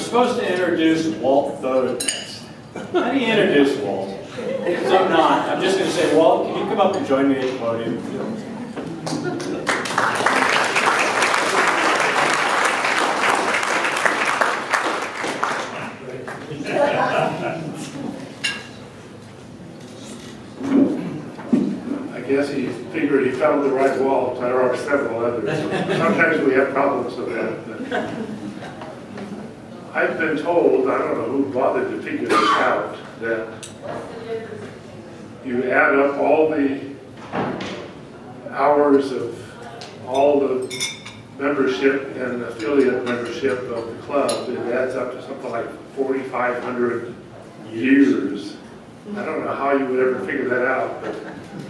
supposed to introduce Walt Bowden next. How do you introduce Walt? So I'm not. I'm just going to say, Walt, can you come up and join me at the podium? I guess he figured he found the right Walt. There are several others. Sometimes we have problems with that. But I've been told, I don't know who bothered to figure this out, that you add up all the hours of all the membership and affiliate membership of the club, it adds up to something like 4,500 years. I don't know how you would ever figure that out, but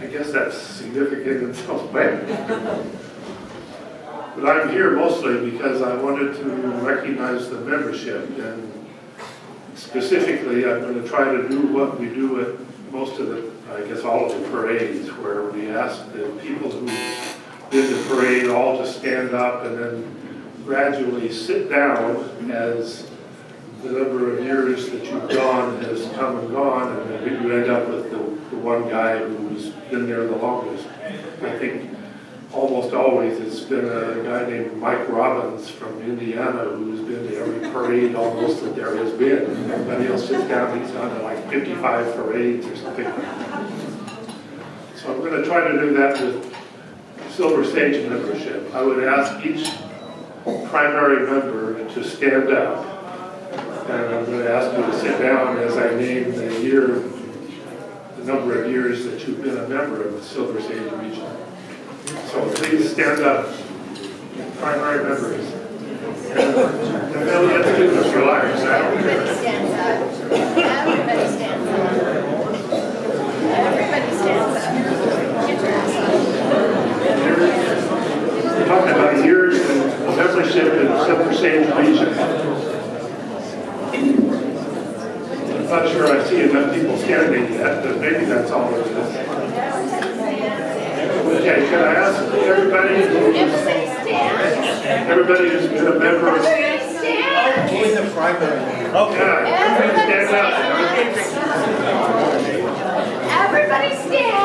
I guess that's significant in some way. But I'm here mostly because I wanted to recognize the membership, and specifically I'm going to try to do what we do at most of the, I guess all of the parades, where we ask the people who did the parade all to stand up and then gradually sit down as the number of years that you've gone has come and gone, and then you end up with the one guy who's been there the longest. I think almost always it's been a guy named Mike Robbins from Indiana who's been to every parade almost that there has been. Everybody else sits down, he's on to like 55 parades or something. So I'm going to try to do that with Silver Sage membership. I would ask each primary member to stand up, and I'm going to ask you to sit down as I name the year, the number of years that you've been a member of the Silver Sage region. So please stand up, primary members. And affiliates too, if you like. Everybody stands up. Everybody stands up. Everybody stands up. Get your ass up. We're talking about years and membership in the Silver Sage region. I'm not sure I see enough people standing yet, but maybe that's all there is. Okay, can I ask everybody who's been a member of... Stand. the primary. Okay, everybody stand up. Everybody stand.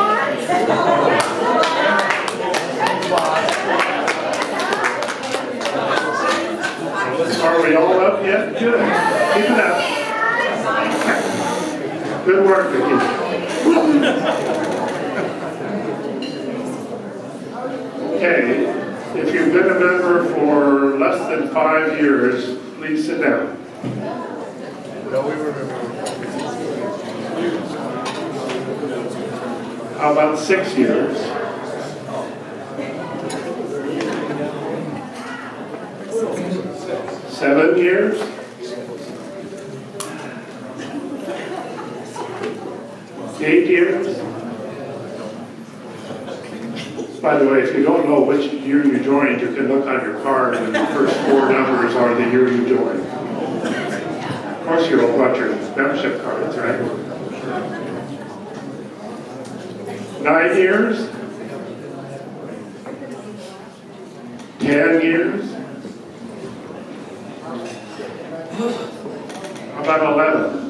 Are we all up yet? Good. Keep it up. Good work, Vicki. Okay, if you've been a member for less than 5 years, please sit down. How about 6 years? Seven years? 8 years? By the way, if you don't know which year you joined, you can look on your card and the first 4 numbers are the year you joined. Of course you all got your membership cards, right? 9 years? 10 years? How about 11?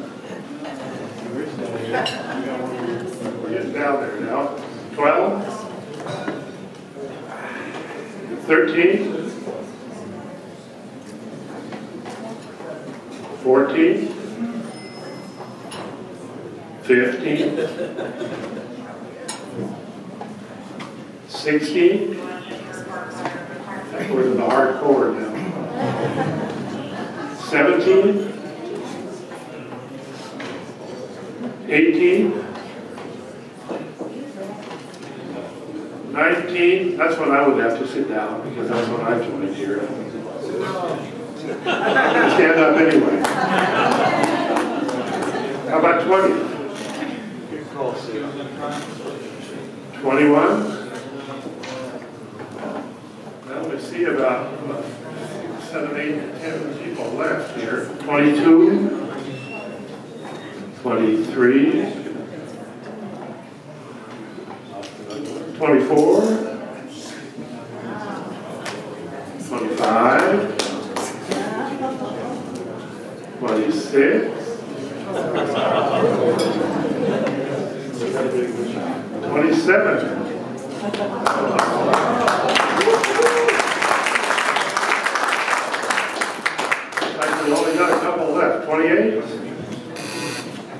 We're getting down there now. 12? 13? 14? 15? 16? We're in the hardcore now. 17? 18? 19? That's when I would have to sit down because that's when I joined here. I'm going to stand up anyway. How about 20? 21? Well, we see about 7, 8, 10 people left here. 22? 23? 24? 25? 26. 27. We only got a couple left. 28.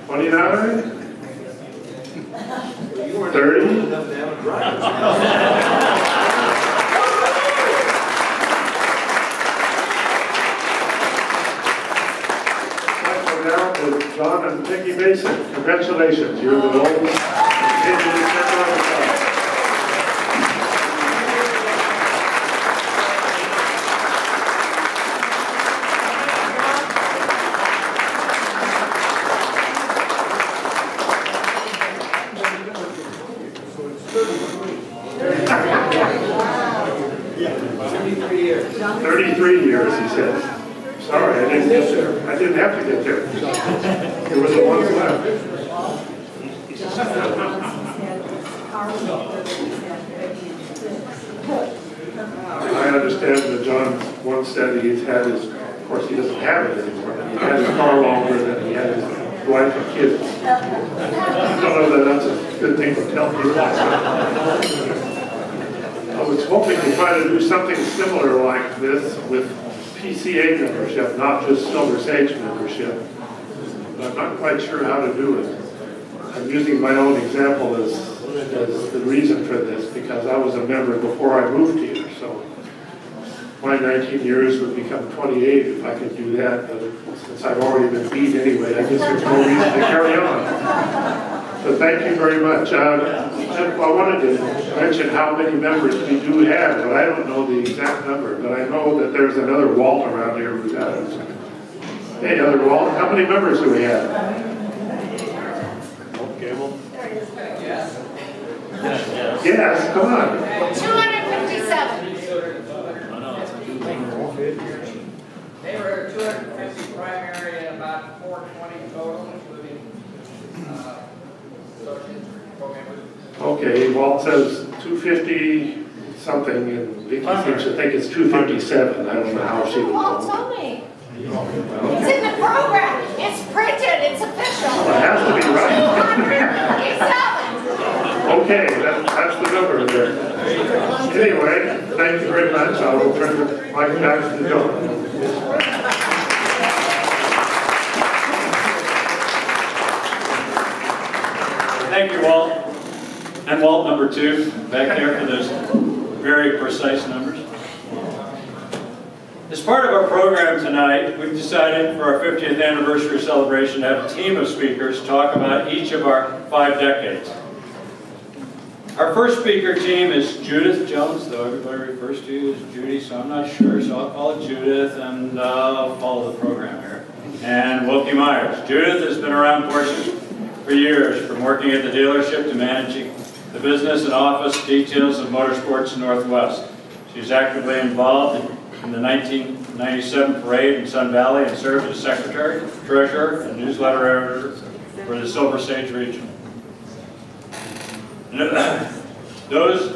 29. 30. Down to John and Vicki Mason. Congratulations, you're the oldest individual member of the club. Thirty-three years. 33 years, he says. Sorry, I didn't get there. I didn't have to get there. There were the ones left. I understand that John once said he's had his, of course he doesn't have it anymore, but he had his car longer than he had his wife and kids. I don't know that that's a good thing to tell people. I was hoping to try to do something similar like this with PCA membership, not just Silver Sage membership. But I'm not quite sure how to do it. I'm using my own example as the reason for this because I was a member before I moved here. So my 19 years would become 28 if I could do that. But since I've already been beat anyway, I guess there's no reason to carry on. So thank you very much. I wanted to mention how many members we do have, but I don't know the exact number. But I know that there's another Walt around here who does. Hey, other Walt, how many members do we have? Yes, come on. 257. They were 250 primary and about 420 total, including program. Okay, Walt says 250 something, and Vicky seems to think it's 257. I don't know how she would Walt know. told me. It's in the program. It's printed. It's official. Well, it has to be right. 257. Okay, that's the number there. Anyway, thank you very much. I will turn the mic back to John. Thank you, Walt. And Walt number 2, back there for those very precise numbers. As part of our program tonight, we've decided for our 50th anniversary celebration to have a team of speakers talk about each of our 5 decades. Our first speaker team is Judith Jones, though everybody refers to you as Judy, so I'm not sure, so I'll call it Judith, and I'll follow the program here. And Wilkie Myers. Judith has been around Porsche for years, from working at the dealership to managing the business and office details of motorsports in Northwest. She's actively involved in the 1997 parade in Sun Valley and served as secretary, treasurer, and newsletter editor for the Silver Sage region. Those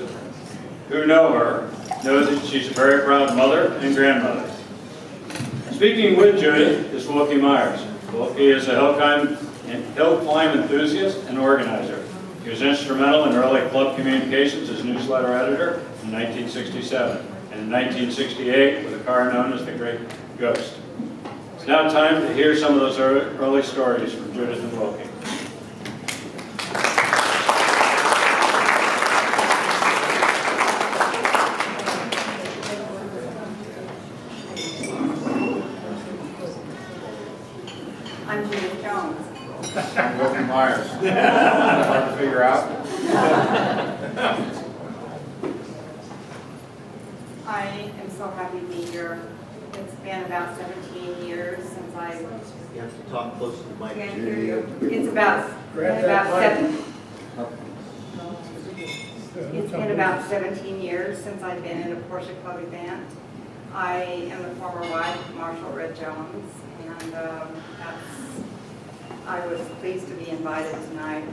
who know her know that she's a very proud mother and grandmother. Speaking with Judith is Wilkie Myers. Wilkie is a hill climb enthusiast and organizer. He was instrumental in early club communications as newsletter editor in 1967, and in 1968 with a car known as the Great Ghost. It's now time to hear some of those early stories from Judith and Wilkie. I'm Judith Jones. Wilkie Myers. Hard to figure out. I am so happy to be here. It's been about 17 years since I You have to talk close to the mic. can't hear you. It's been about 17 years since I've been in a Porsche Club event. I am the former wife of Marshall Red Jones, and I was pleased to be invited tonight.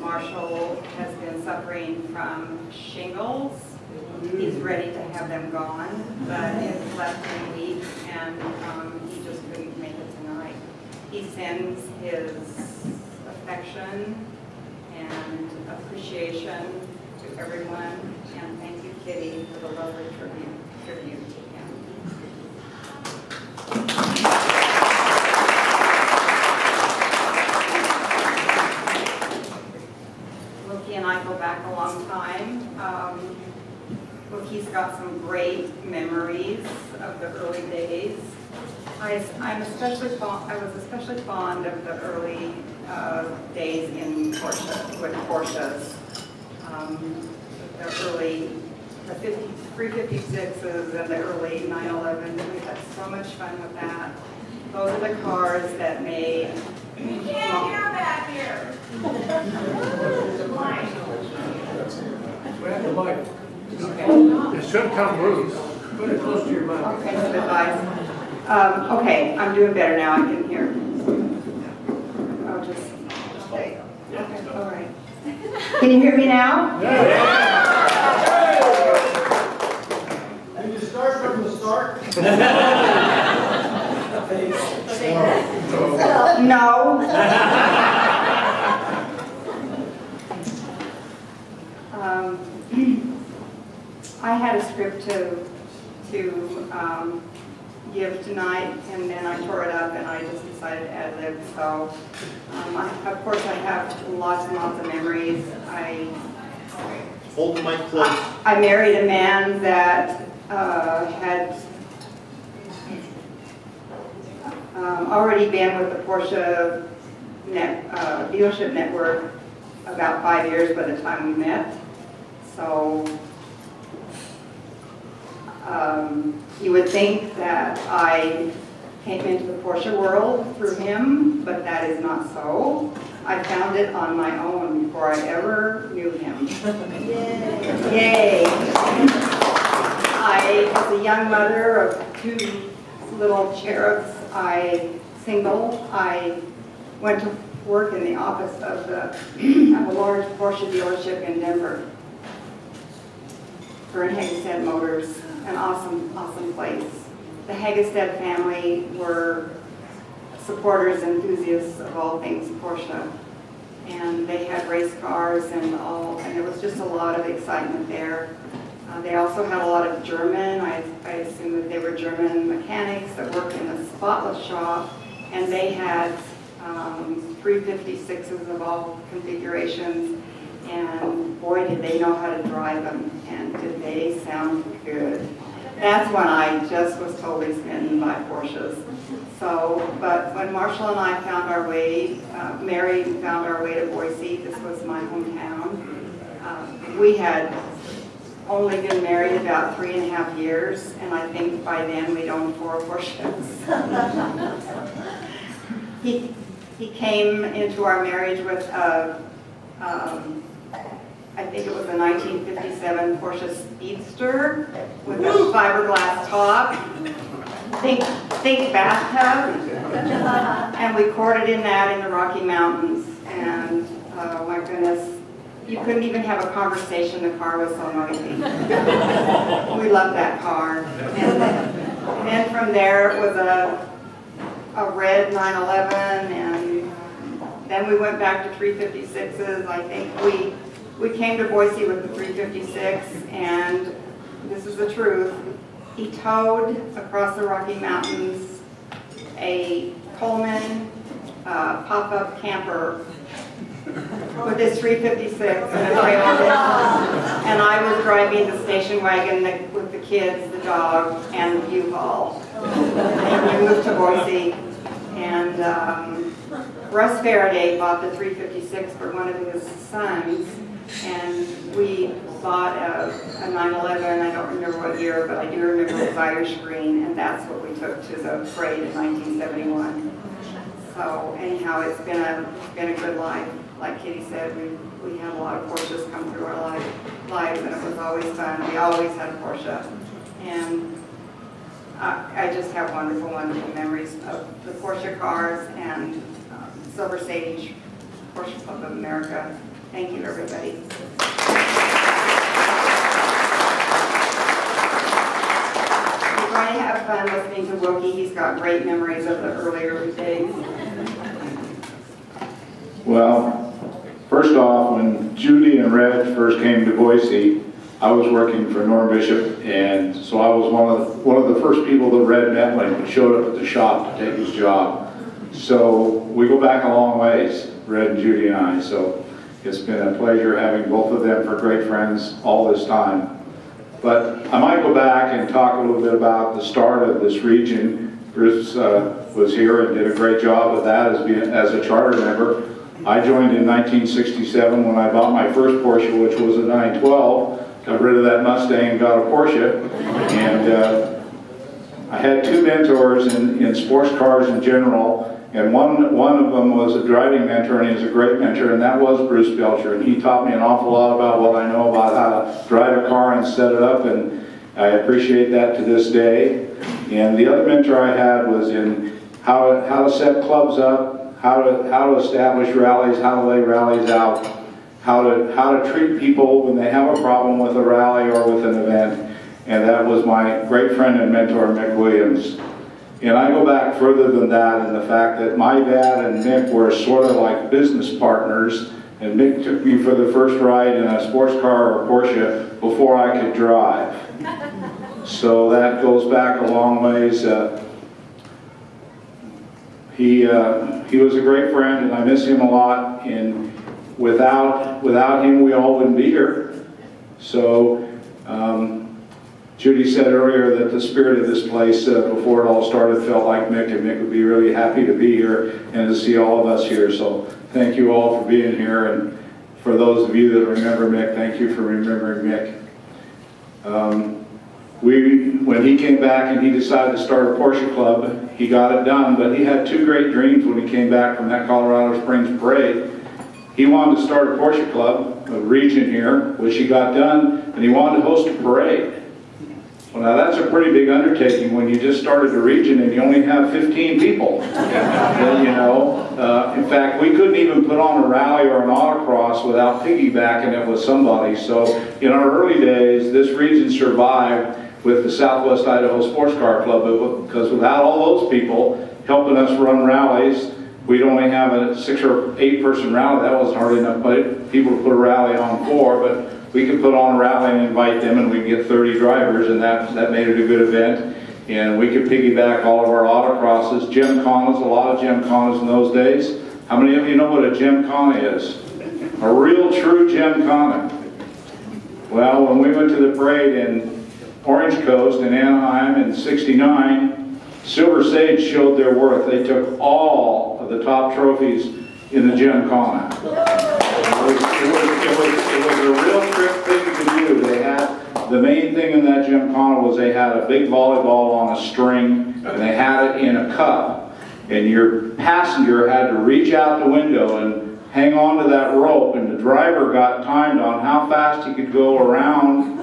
Marshall has been suffering from shingles. He's ready to have them gone, but it's less than a week, and he just couldn't make it tonight. he sends his affection and appreciation to everyone. And thank you, Kitty, for the lovely tribute to him. Wilkie and I go back a long time. Wilkie's got some great memories of the early days. I was especially fond of the early days in Porsche, with Porsches. The 356s and the early 911s. We had so much fun with that. Those are the cars that made... You can't hear back here. Grab the mic. It should come loose. Put it close to your mouth. Okay, good advice. Okay, I'm doing better now. I can hear. I'll just stay. Okay, all right. Can you hear me now? Did you start from the start? No. I had a script to give tonight, and then I tore it up, and I just decided to ad-lib. So, of course, I have lots and lots of memories. Hold the mic close. I married a man that had already been with the Porsche dealership network about 5 years by the time we met. So you would think that I came into the Porsche world through him, but that is not so. I found it on my own before I ever knew him. Yay! I was a young mother of 2 little cherubs. Single. I went to work in the office of a large Porsche dealership in Denver. For Hagestead Motors, an awesome place. The Hagestead family were supporters, enthusiasts of all things Porsche, and they had race cars and there was just a lot of excitement there. They also had a lot of German. I assume that they were German mechanics that worked in a spotless shop, and they had 356s of all configurations. And boy, did they know how to drive them, and did they sound good. That's when I just was totally smitten by Porsches. So, but when Marshall and I found our way, married and found our way to Boise, this was my hometown. We had only been married about 3.5 years, and I think by then we'd owned 4 Porsches. He came into our marriage with I think it was a 1957 Porsche Speedster with a fiberglass top. Think bathtub. And we courted in that in the Rocky Mountains. And oh my goodness, you couldn't even have a conversation. The car was so noisy. We loved that car. And then from there it was a red 911, and then we went back to 356s. I think we came to Boise with the 356, and this is the truth. He towed across the Rocky Mountains a Coleman pop-up camper with his 356 and a trailer. And I was driving the station wagon with the kids, the dog, and the U-Haul. And we moved to Boise, and Russ Faraday bought the 356 for one of his sons. And we bought a 911, I don't remember what year, but I do remember it was Irish green, and that's what we took to the parade in 1971. So anyhow, it's been a good life. Like Kitty said, we had a lot of Porsches come through our lives, and it was always fun. We always had a Porsche. And I just have wonderful, wonderful memories of the Porsche cars and Silver Sage, Porsche Club of America. Thank you, everybody. We're going to have fun listening to Wilkie. He's got great memories of the earlier days. Well, first off, when Judy and Reg first came to Boise, I was working for Norm Bishop, and so I was one of the first people that Red met when he showed up at the shop to take his job. So we go back a long ways, Red and Judy and I. So it's been a pleasure having both of them for great friends all this time. But I might go back and talk a little bit about the start of this region. Bruce was here and did a great job of that as a charter member. I joined in 1967 when I bought my first Porsche, which was a 912. Got rid of that Mustang and got a Porsche. And I had two mentors in sports cars in general. And one of them was a driving mentor, and he was a great mentor, and that was Bruce Belcher. And he taught me an awful lot about what I know about how to drive a car and set it up, and I appreciate that to this day. And the other mentor I had was in how to set clubs up, how to establish rallies, how to lay rallies out, how to treat people when they have a problem with a rally or with an event. And that was my great friend and mentor, Mick Williams. And I go back further than that in the fact that my dad and Mick were sort of like business partners, and Mick took me for the first ride in a sports car or Porsche before I could drive. So that goes back a long ways. He was a great friend, and I miss him a lot. And without him, we all wouldn't be here. So Judy said earlier that the spirit of this place, before it all started, felt like Mick, and Mick would be really happy to be here and to see all of us here. So thank you all for being here, and for those of you that remember Mick, thank you for remembering Mick. When he came back and he decided to start a Porsche club, he got it done, but he had two great dreams when he came back from that Colorado Springs parade. He wanted to start a Porsche club, a region here, which he got done, and he wanted to host a parade. Well, now that's a pretty big undertaking when you just started a region and you only have 15 people. You know, in fact, we couldn't even put on a rally or an autocross without piggybacking it with somebody. So in our early days, this region survived with the Southwest Idaho Sports Car Club, because without all those people helping us run rallies, we'd only have a 6 or 8 person rally. That wasn't hardly enough people to put a rally on for, but we could put on a rally and invite them, and we'd get 30 drivers, and that made it a good event. And we could piggyback all of our autocrosses, gymkhanas, a lot of gymkhanas in those days. How many of you know what a gymkhana is? A real true gymkhana. Well, when we went to the parade in Orange Coast in Anaheim in '69, Silver Sage showed their worth. They took all of the top trophies in the gymkhana. It was a real trick thing to do. They had, the main thing in that gymkhana was they had a big volleyball on a string, and they had it in a cup. And your passenger had to reach out the window and hang on to that rope, and the driver got timed on how fast he could go around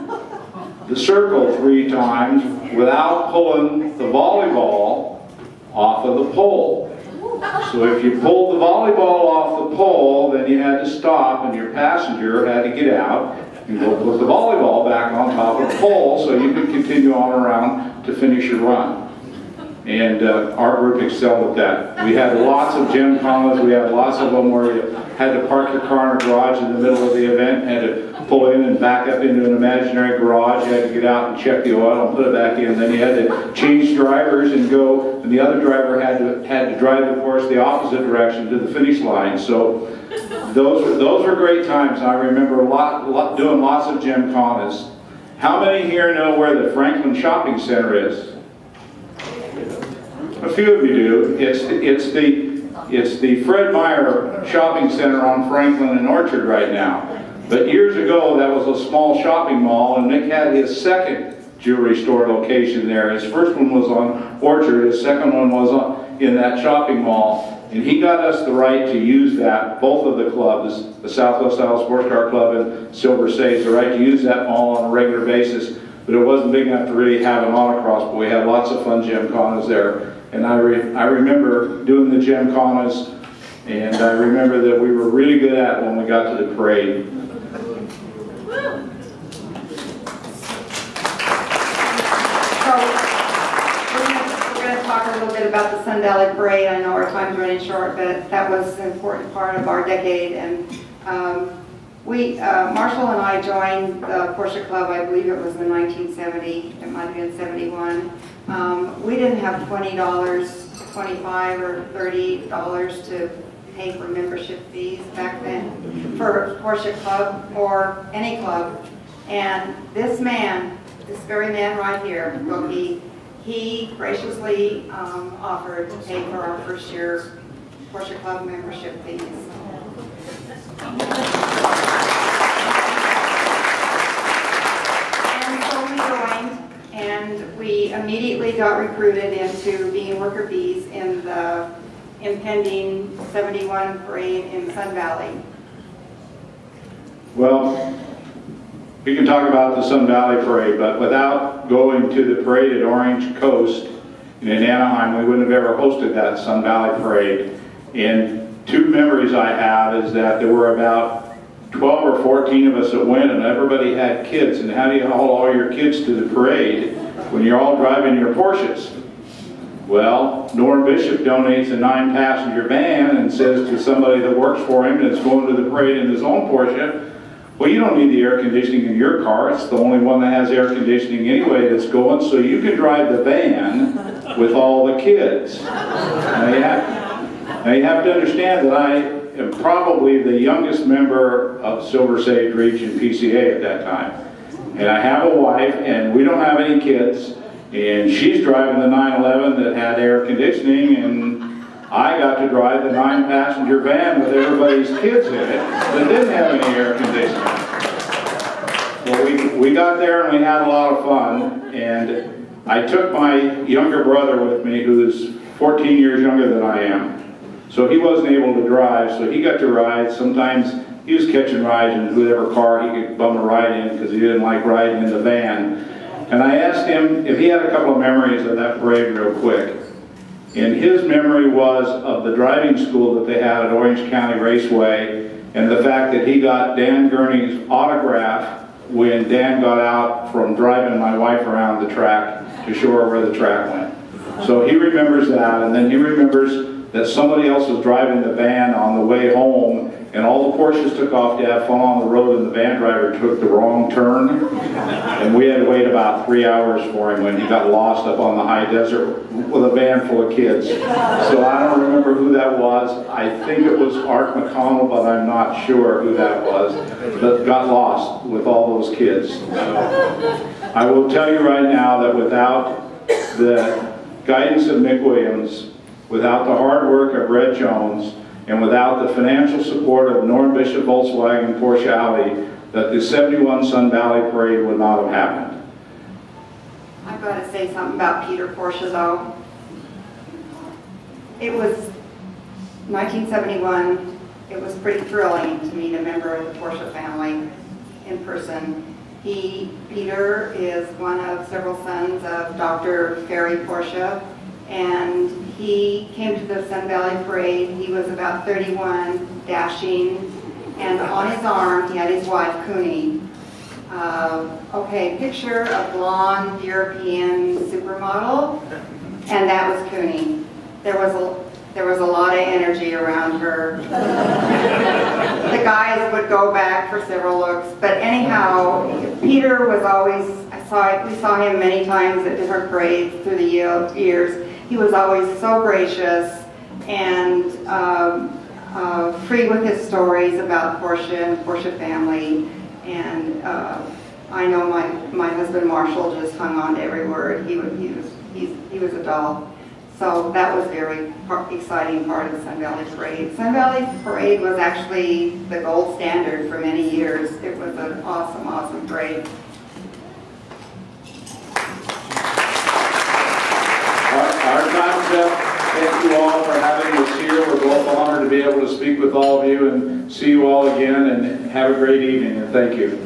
the circle 3 times without pulling the volleyball off of the pole. So if you pulled the volleyball off the pole, then you had to stop, and your passenger had to get out and go put the volleyball back on top of the pole so you could continue on around to finish your run. And our group excelled at that. We had lots of gymkhanas. We had lots of them where you had to park your car in a garage in the middle of the event, had to pull in and back up into an imaginary garage. You had to get out and check the oil and put it back in. Then you had to change drivers and go, and the other driver had to drive the course the opposite direction to the finish line. So those were great times. I remember doing lots of gymkhanas. How many here know where the Franklin Shopping Center is? A few of you do. It's the Fred Meyer Shopping Center on Franklin and Orchard right now. But years ago, that was a small shopping mall, and Nick had his second jewelry store location there. His first one was on Orchard. His second one was in that shopping mall. And he got us the right to use that, both of the clubs, the Southwest Idaho Sports Car Club and Silver Sage, the right to use that mall on a regular basis. But it wasn't big enough to really have an autocross, but we had lots of fun gymkhanas there. And I remember doing the gymkhanas, and I remember that we were really good at it when we got to the parade. So we're going to talk a little bit about the Sun Valley Parade. I know our time's running short, but that was an important part of our decade. And Marshall and I joined the Porsche Club, I believe it was in 1970, it might have been 71. We didn't have $20, $25 or $30 to pay for membership fees back then for Porsche Club or any club. And this man, this very man right here, he graciously offered to pay for our first year Porsche Club membership fees. And so we joined, and we immediately got recruited into being worker bees in the impending 71 parade in Sun Valley. Well, we can talk about the Sun Valley Parade, but without going to the parade at Orange Coast in Anaheim, we wouldn't have ever hosted that Sun Valley Parade. And two memories I have is that there were about 12 or 14 of us that went, and everybody had kids. And how do you haul all your kids to the parade when you're all driving your Porsches? Well, Norm Bishop donates a 9-passenger van and says to somebody that works for him that's going to the parade in his own Porsche, well, you don't need the air conditioning in your car. It's the only one that has air conditioning anyway that's going, so you can drive the van with all the kids. Now you have to understand that I am probably the youngest member of Silver Sage Region PCA at that time. And I have a wife, and we don't have any kids, and she's driving the 911 that had air conditioning, and I got to drive the 9-passenger van with everybody's kids in it that didn't have any air conditioning. Well, we got there and we had a lot of fun, and I took my younger brother with me, who's 14 years younger than I am. So he wasn't able to drive, so he got to ride. Sometimes he was catching rides in whatever car he could bum a ride in because he didn't like riding in the van. And I asked him if he had a couple of memories of that parade real quick. And his memory was of the driving school that they had at Orange County Raceway, and the fact that he got Dan Gurney's autograph when Dan got out from driving my wife around the track to show her where the track went. So he remembers that, and then he remembers that somebody else was driving the van on the way home, and all the Porsches took off to have fun on the road, and the van driver took the wrong turn, and we had to wait about 3 hours for him when he got lost up on the high desert with a van full of kids. So I don't remember who that was. I think it was Art McConnell, but I'm not sure who that was, that got lost with all those kids. I will tell you right now that without the guidance of Mick Williams, without the hard work of Red Jones, and without the financial support of Norm Bishop Volkswagen Porsche Alley, that the 71 Sun Valley Parade would not have happened. I've got to say something about Peter Porsche, though. It was 1971. It was pretty thrilling to meet a member of the Porsche family in person. Peter is one of several sons of Dr. Ferry Porsche, and he came to the Sun Valley Parade. He was about 31, dashing, and on his arm he had his wife, Cooney. Okay, picture a blonde European supermodel, and that was Cooney. There was a lot of energy around her. The guys would go back for several looks, but anyhow, Peter was always, we saw him many times at different parades through the years. He was always so gracious and free with his stories about Porsche and the Porsche family. And I know my husband Marshall just hung on to every word. He was a doll. So that was a very exciting part of the Sun Valley Parade. Sun Valley Parade was actually the gold standard for many years. It was an awesome, awesome parade. Our time's up. Thank you all for having us here. We're both honored to be able to speak with all of you and see you all again, and have a great evening, and thank you.